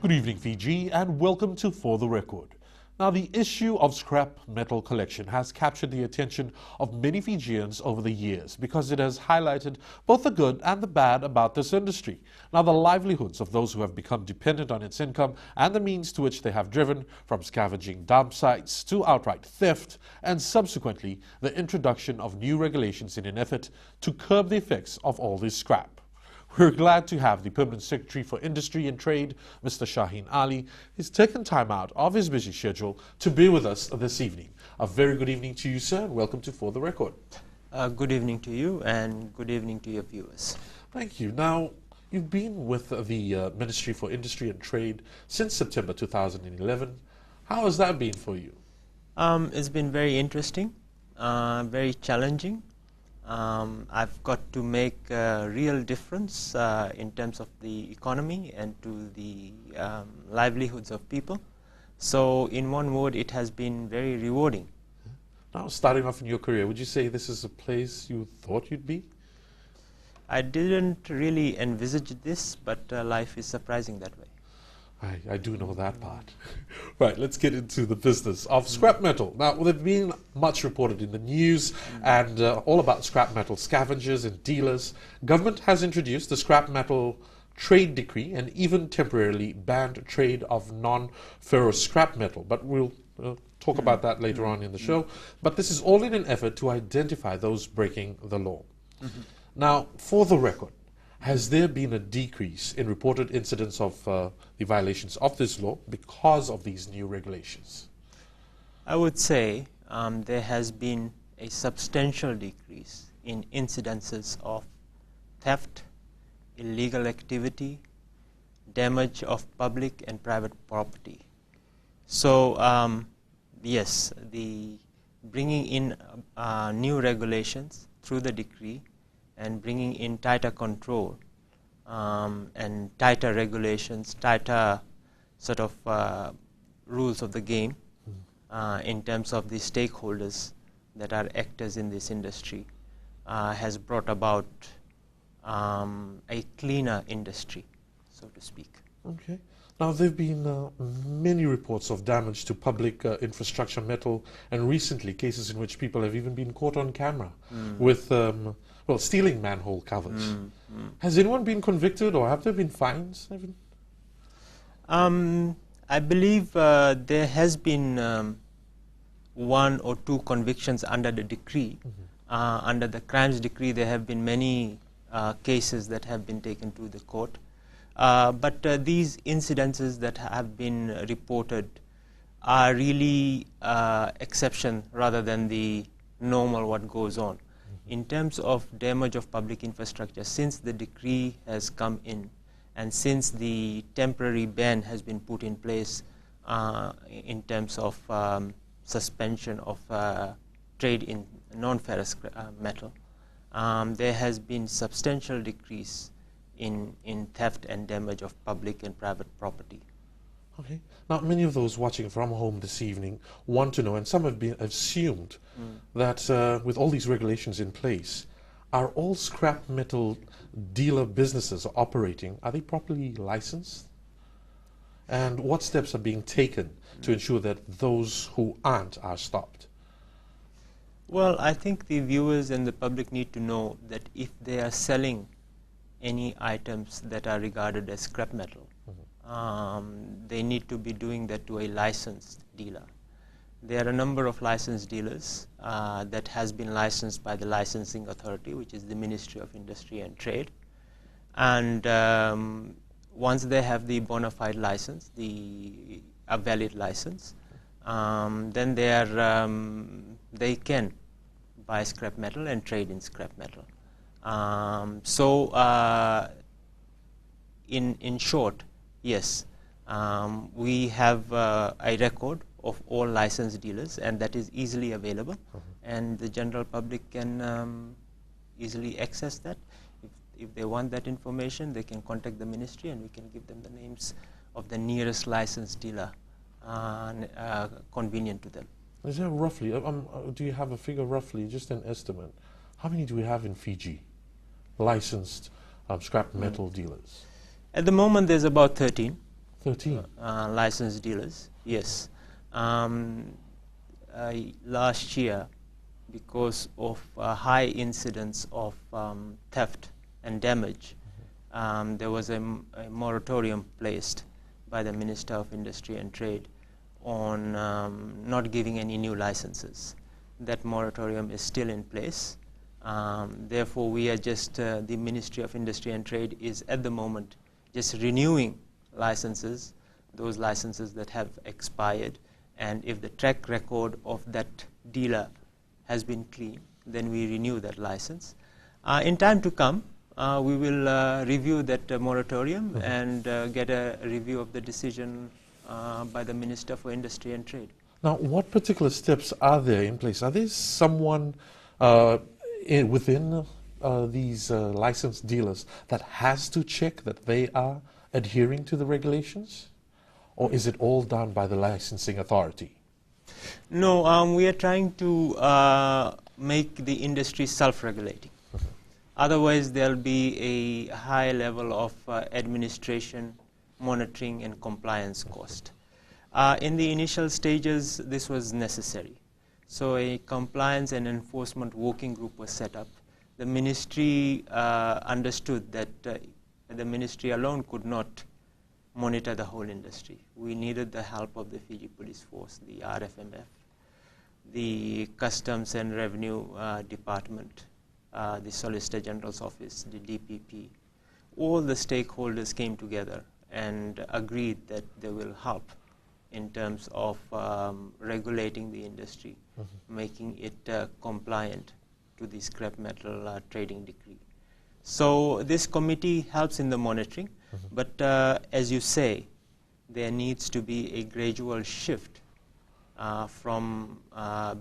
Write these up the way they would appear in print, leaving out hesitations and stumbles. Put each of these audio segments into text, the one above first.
Good evening, Fiji, and welcome to For the Record. Now, the issue of scrap metal collection has captured the attention of many Fijians over the years because it has highlighted both the good and the bad about this industry. Now, the livelihoods of those who have become dependent on its income and the means to which they have driven, from scavenging dump sites to outright theft, and subsequently the introduction of new regulations in an effort to curb the effects of all this scrap. We're glad to have the Permanent Secretary for Industry and Trade, Mr. Shaheen Ali. He's taken time out of his busy schedule to be with us this evening. A very good evening to you, sir, and welcome to For the Record. Good evening to you, and good evening to your viewers. Thank you. Now, you've been with the Ministry for Industry and Trade since September 2011. How has that been for you? It's been very interesting, very challenging. I've got to make a real difference in terms of the economy and to the livelihoods of people. So in one word, it has been very rewarding. Now, starting off in your career, would you say this is a place you thought you'd be? I didn't really envisage this, but life is surprising that way. I do know that part. Right, let's get into the business of scrap metal. Now, there's been much reported in the news and all about scrap metal scavengers and dealers. Government has introduced the scrap metal trade decree and even temporarily banned trade of non-ferrous scrap metal. But we'll talk about that later on in the show. But this is all in an effort to identify those breaking the law. Now, for the record, has there been a decrease in reported incidents of the violations of this law because of these new regulations? I would say there has been a substantial decrease in incidences of theft, illegal activity, damage of public and private property. So yes, the bringing in new regulations through the decree and bringing in tighter control and tighter regulations, tighter sort of rules of the game in terms of the stakeholders that are actors in this industry has brought about a cleaner industry, so to speak. Okay. Now, there have been many reports of damage to public infrastructure metal, and recently cases in which people have even been caught on camera with stealing manhole covers. Has anyone been convicted, or have there been fines? I believe there has been one or two convictions under the decree. Under the crimes decree, there have been many cases that have been taken to the court. But these incidences that have been reported are really exception rather than the normal what goes on. In terms of damage of public infrastructure, since the decree has come in and since the temporary ban has been put in place in terms of suspension of trade in non-ferrous metal, there has been substantial decrease in theft and damage of public and private property. Okay. Now, many of those watching from home this evening want to know, and some have been assumed, that with all these regulations in place, are all scrap metal dealer businesses operating, are they properly licensed? And what steps are being taken to ensure that those who aren't are stopped? Well, I think the viewers and the public need to know that if they are selling any items that are regarded as scrap metal, they need to be doing that to a licensed dealer. There are a number of licensed dealers that has been licensed by the licensing authority, which is the Ministry of Industry and Trade. And once they have the bona fide license, a valid license, then they can buy scrap metal and trade in scrap metal. In short, yes, we have a record of all licensed dealers, and that is easily available, and the general public can easily access that. If they want that information, they can contact the ministry, and we can give them the names of the nearest licensed dealer convenient to them. Is there roughly, do you have a figure roughly, just an estimate? How many do we have in Fiji, licensed scrap metal dealers? At the moment, there's about 13. 13. Licensed dealers, yes. Last year, because of high incidence of theft and damage, there was a moratorium placed by the Minister of Industry and Trade on not giving any new licenses. That moratorium is still in place. Therefore, we are just, the Ministry of Industry and Trade is at the moment just renewing licenses, those licenses that have expired, and if the track record of that dealer has been clean, then we renew that license. In time to come, we will review that moratorium and get a review of the decision by the Minister for Industry and Trade. Now, what particular steps are there in place? Are there someone within these licensed dealers that has to check that they are adhering to the regulations? Or is it all done by the licensing authority? No, we are trying to make the industry self-regulating. Otherwise, there'll be a high level of administration, monitoring, and compliance cost. In the initial stages, this was necessary. So a compliance and enforcement working group was set up. The ministry understood that the ministry alone could not monitor the whole industry. We needed the help of the Fiji Police Force, the RFMF, the Customs and Revenue Department, the Solicitor General's Office, the DPP. All the stakeholders came together and agreed that they will help in terms of regulating the industry, making it compliant to the scrap metal trading decree. So this committee helps in the monitoring, but as you say, there needs to be a gradual shift from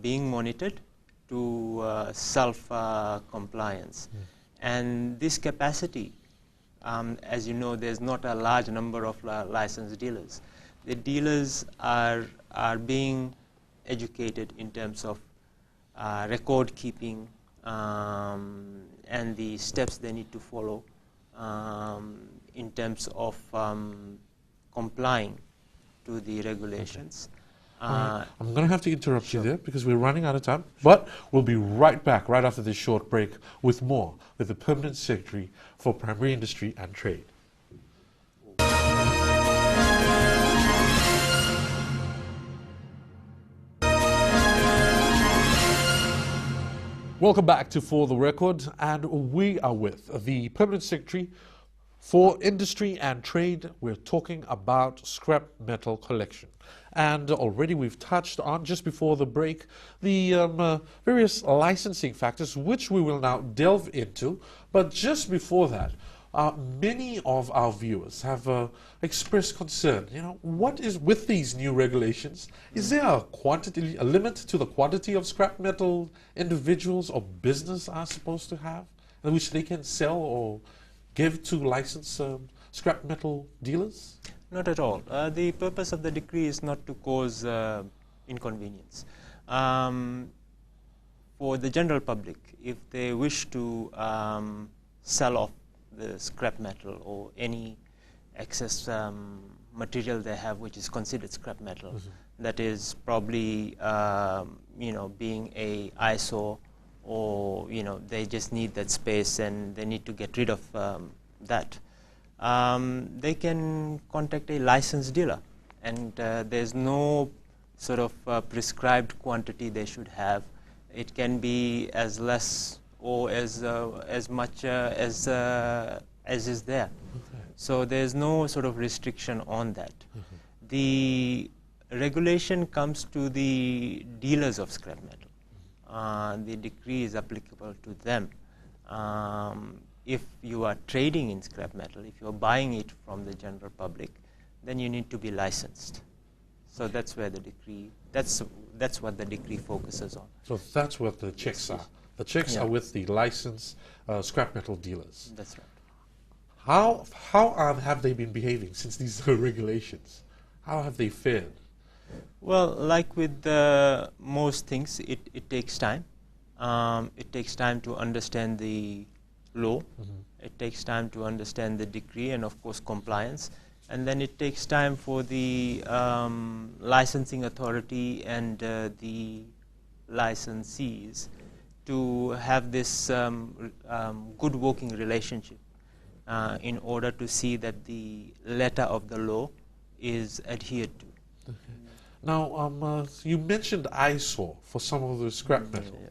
being monitored to self-compliance. And this capacity, as you know, there's not a large number of licensed dealers. The dealers are being educated in terms of record keeping and the steps they need to follow in terms of complying to the regulations. Right. I'm going to have to interrupt you there because we're running out of time, but we'll be right back right after this short break with more with the Permanent Secretary for Primary Industry and Trade. Welcome back to For the Record, and we are with the Permanent Secretary for Industry and Trade. We're talking about scrap metal collection. And already we've touched on, just before the break, the various licensing factors, which we will now delve into. But just before that, many of our viewers have expressed concern. You know, what is with these new regulations? Is there a limit to the quantity of scrap metal individuals or business are supposed to have, which they can sell or give to licensed scrap metal dealers? Not at all. The purpose of the decree is not to cause inconvenience. For the general public, if they wish to sell off the scrap metal or any excess material they have which is considered scrap metal, that is probably being a eyesore, or they just need that space and they need to get rid of that. They can contact a licensed dealer, and there's no sort of prescribed quantity they should have. It can be as less or as much as is there. So there's no sort of restriction on that. The regulation comes to the dealers of scrap metal. The decree is applicable to them. If you are trading in scrap metal, if you're buying it from the general public, then you need to be licensed. So that's where the decree, that's what the decree focuses on. So that's what the checks are. The checks are with the licensed scrap metal dealers. That's right. How have they been behaving since these regulations? How have they fared? Well, like with most things, it takes time. It takes time to understand the law. It takes time to understand the decree and, of course, compliance. and then it takes time for the licensing authority and the licensees to have this good working relationship in order to see that the letter of the law is adhered to. Now, you mentioned eyesore for some of the scrap metal. Yes.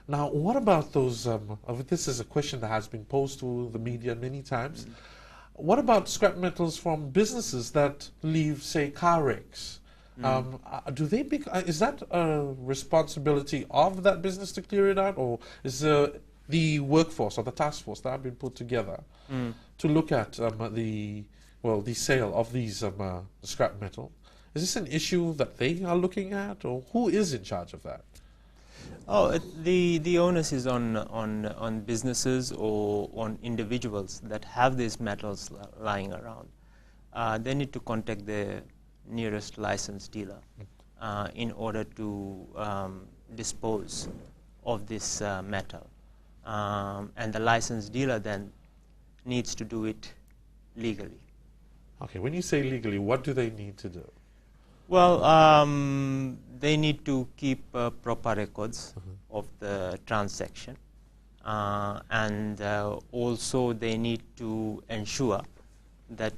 Now, what about those, this is a question that has been posed to the media many times. What about scrap metals from businesses that leave, say, car wrecks? Do they is that a responsibility of that business to clear it out, or is the workforce or the task force that have been put together to look at the sale of these scrap metal? Is this an issue that they are looking at, or who is in charge of that? Oh, the onus is on businesses or on individuals that have these metals lying around. They need to contact the nearest licensed dealer in order to dispose of this metal. And the licensed dealer then needs to do it legally. Okay, when you say legally, what do they need to do? Well, they need to keep proper records of the transaction, and also they need to ensure that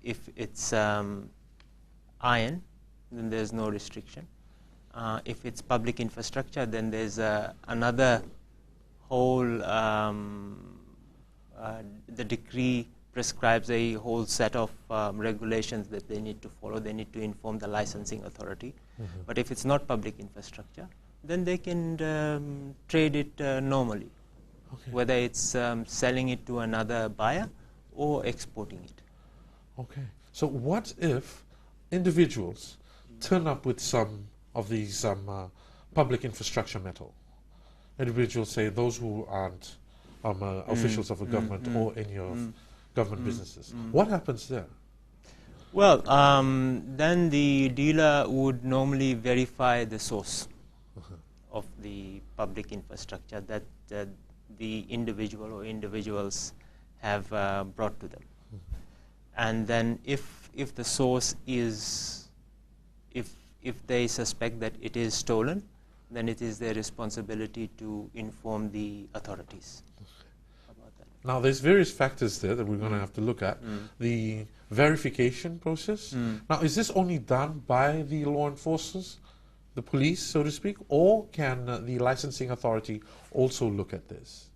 if it's iron, then there's no restriction. If it's public infrastructure, then there's another whole, the decree prescribes a whole set of regulations that they need to follow. They need to inform the licensing authority. But if it's not public infrastructure, then they can trade it normally, whether it's selling it to another buyer or exporting it. Okay. So what if individuals turn up with some of these public infrastructure metal? Individuals, say those who aren't officials of a government or any of government businesses. What happens there? Well, then the dealer would normally verify the source of the public infrastructure that the individual or individuals have brought to them. And then if the source is, if they suspect that it is stolen, then it is their responsibility to inform the authorities about that. Now, there's various factors there that we're going to have to look at. The verification process. Now, is this only done by the law enforcers, the police, so to speak, or can the licensing authority also look at this?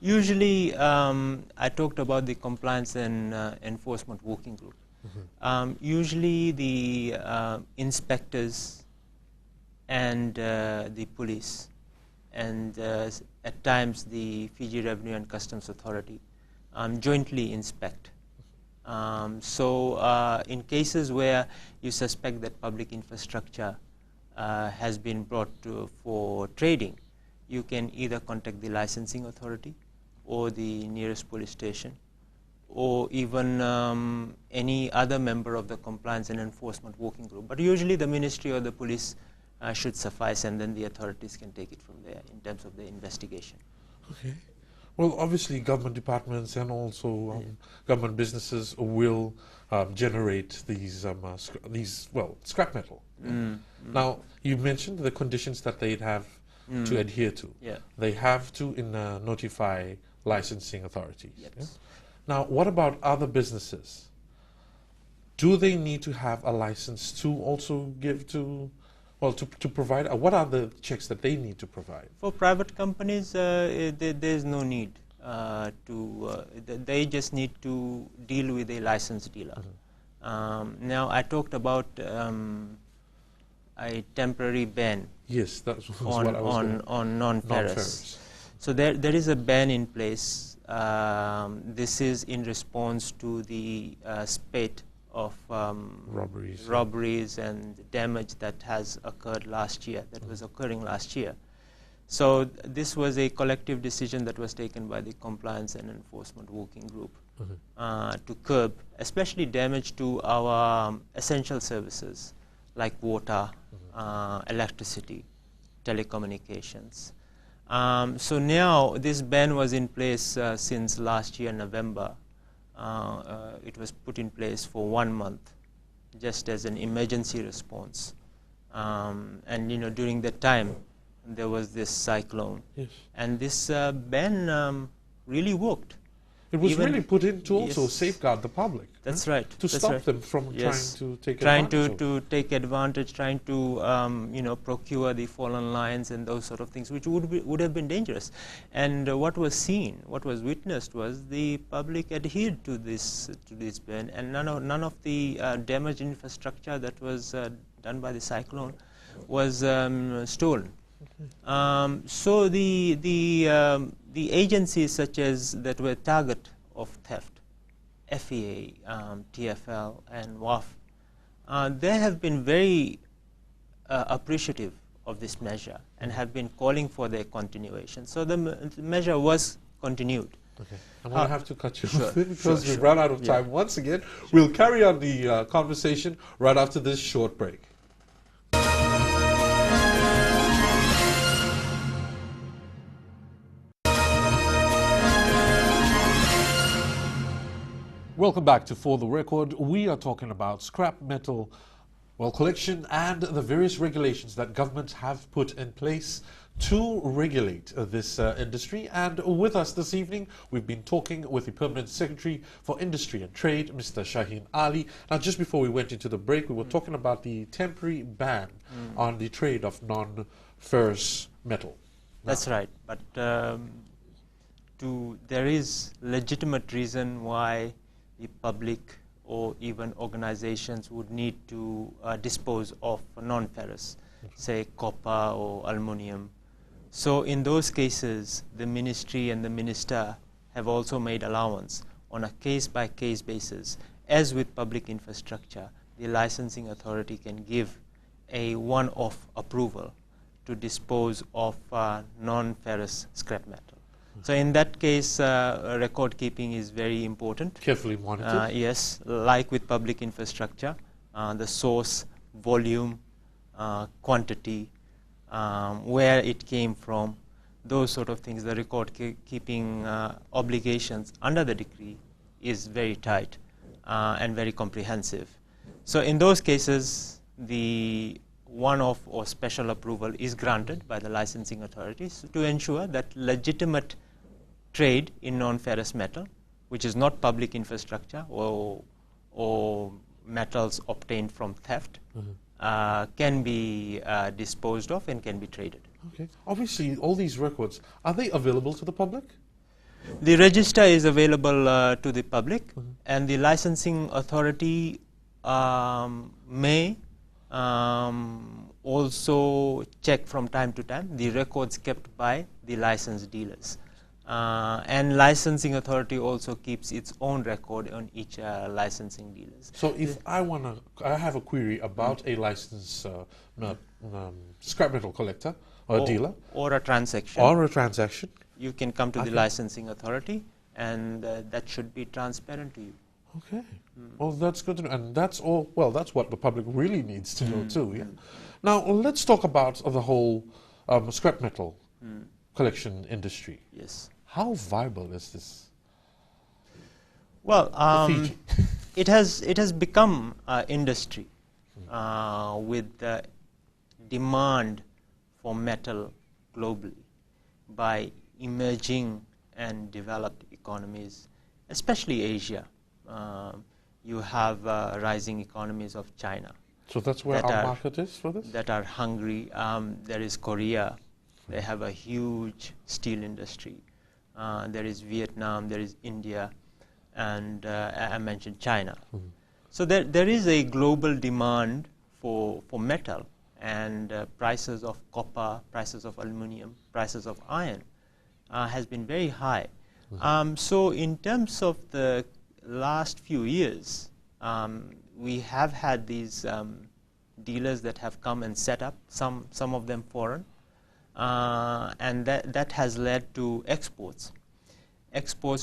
Usually, I talked about the compliance and enforcement working group. Usually, the inspectors and the police, and at times the Fiji Revenue and Customs Authority jointly inspect. So in cases where you suspect that public infrastructure has been brought for trading, you can either contact the licensing authority or the nearest police station, or even any other member of the compliance and enforcement working group. But usually the ministry or the police should suffice, and then the authorities can take it from there in terms of the investigation. Okay. Well, obviously government departments and also government businesses will generate these scrap metal. Now, you mentioned the conditions that they'd have to adhere to. Yeah. They have to notify licensing authorities. Yes. Yeah? Now, what about other businesses? Do they need to have a license to also give to, well, to provide? What are the checks that they need to provide? For private companies, there's no need they just need to deal with a licensed dealer. Now, I talked about a temporary ban. Yes, that was what I was on non-ferrous. So there is a ban in place. This is in response to the spate of robberies and damage that has occurred last year, that was occurring last year. So this was a collective decision that was taken by the Compliance and Enforcement Working Group to curb, especially damage to our essential services like water, electricity, telecommunications. So now this ban was in place since last year, November. it was put in place for 1 month, just as an emergency response. And during that time, there was this cyclone, Yes. and this ban really worked. It was Even- really put in to also yes. safeguard the public. That's huh? right. To that's stop right. them from Yes. trying to take Trying advantage of. to take advantage, trying to procure the fallen lines and those sort of things, which would have been dangerous. And what was seen, what was witnessed, was the public adhered to this ban, and none of the damaged infrastructure that was done by the cyclone was stolen. So the agencies such as that were target of theft, FEA, TFL, and WAF, they have been very appreciative of this measure and have been calling for their continuation. So the measure was continued. Okay. I'm going to have to cut you Sure, off because sure, we've sure. run out of Yeah. time once again. We'll carry on the conversation right after this short break. Welcome back to For the Record. We are talking about scrap metal collection and the various regulations that governments have put in place to regulate this industry. And with us this evening, we've been talking with the Permanent Secretary for Industry and Trade, Mr. Shaheen Ali. Now, just before we went into the break, we were talking about the temporary ban on the trade of non-ferrous metal. That's right. But there is legitimate reason why the public or even organizations would need to dispose of non-ferrous, say copper or aluminum. So in those cases, the ministry and the minister have also made allowance on a case-by-case basis. As with public infrastructure, the licensing authority can give a one-off approval to dispose of non-ferrous scrap metal. So in that case, record keeping is very important. Carefully monitored. Yes, like with public infrastructure, the source, volume, quantity, where it came from, those sort of things, the record keeping obligations under the decree is very tight and very comprehensive. So in those cases, the one-off or special approval is granted by the licensing authorities to ensure that legitimate trade in non-ferrous metal, which is not public infrastructure or metals obtained from theft, can be disposed of and can be traded. Okay. Obviously, all these records, are they available to the public? The register is available to the public, and the licensing authority may also check from time to time the records kept by the licensed dealers. And licensing authority also keeps its own record on each licensing dealers. So if I have a query about a licensed scrap metal collector or dealer or a transaction, or a transaction, you can come to the Okay. licensing authority, and that should be transparent to you. okay. Well, that's good to know. And that's all, well, that's what the public really needs to know too, yeah? Now, let's talk about the whole scrap metal collection industry. Yes. How viable is this? Well, Fiji. it has become an industry with the demand for metal globally by emerging and developed economies, especially Asia. You have rising economies of China So that's where that our are- market is for this? that are hungry. There is Korea. They have a huge steel industry. There is Vietnam, there is India, and I mentioned China. So there is a global demand for metal, and prices of copper, prices of aluminum, prices of iron has been very high. So in terms of the last few years, we have had these dealers that have come and set up, some of them foreign, and that has led to exports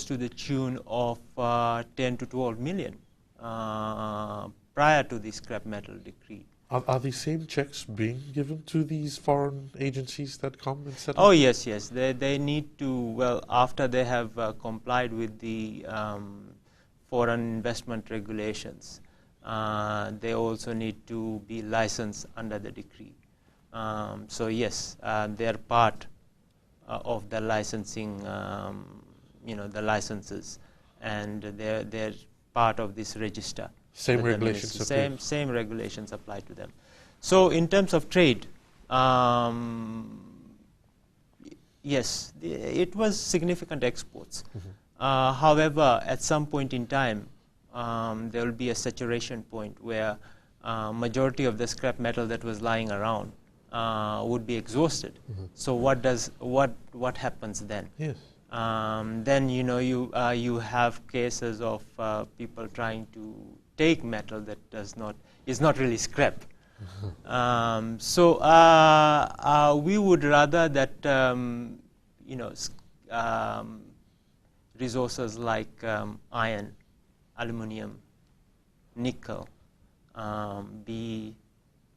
to the tune of 10 to 12 million prior to the scrap metal decree. Are the same checks being given to these foreign agencies that come and set up? Oh yes, they need to, well, after they have complied with the foreign investment regulations. They also need to be licensed under the decree. So yes, they are part of the licensing, the licenses, and they're part of this register. Same regulations apply. Same regulations apply to them. So in terms of trade, yes, it was significant exports. However, at some point in time, there will be a saturation point where majority of the scrap metal that was lying around would be exhausted. So what happens then? Yes. Then you have cases of people trying to take metal that is not really scrap. So we would rather that resources like iron, aluminium, nickel be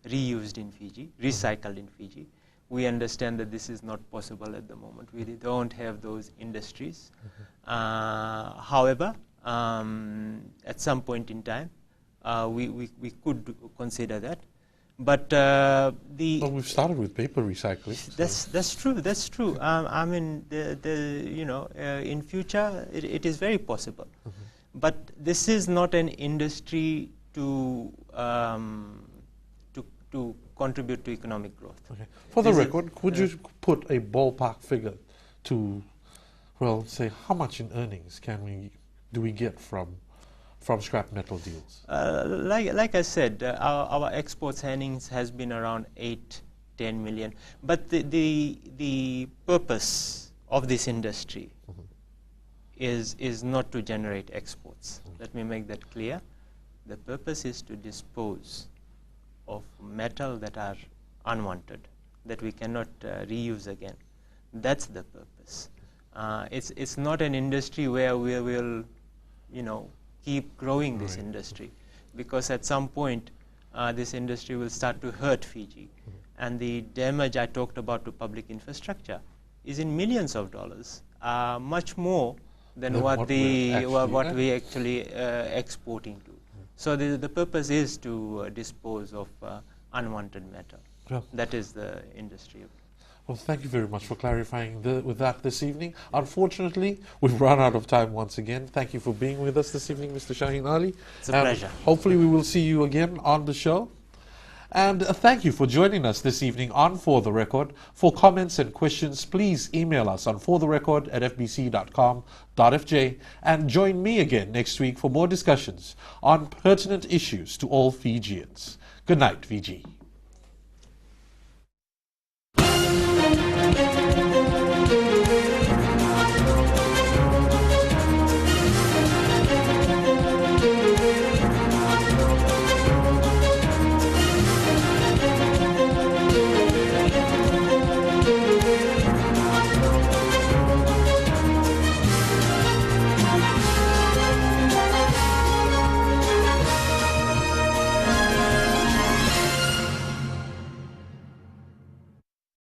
reused in Fiji, recycled in Fiji. We understand that this is not possible at the moment. We don't have those industries. However, at some point in time, we could consider that. But we've started with paper recycling. That's true. That's true. I mean, in future it is very possible. But this is not an industry to contribute to economic growth. Okay. For the record, could you put a ballpark figure to, well, say how much in earnings do we get from scrap metal deals? Like I said, our exports earnings has been around 8-10 million. But the purpose of this industry is not to generate exports. Let me make that clear. The purpose is to dispose of metal that are unwanted, that we cannot reuse again. That's the purpose. It's not an industry where we will, keep growing this industry, because at some point this industry will start to hurt Fiji, and the damage I talked about to public infrastructure is in millions of dollars, much more than what we actually exporting to. So the purpose is to dispose of unwanted metal. Yeah. That is the industry. Well, thank you very much for clarifying with that this evening. Unfortunately, we've run out of time once again. Thank you for being with us this evening, Mr. Shaheen Ali. It's a pleasure. Hopefully we will see you again on the show. And thank you for joining us this evening on For the Record. For comments and questions, please email us on fortherecord@fbc.com.fj, and join me again next week for more discussions on pertinent issues to all Fijians. Good night, Fiji.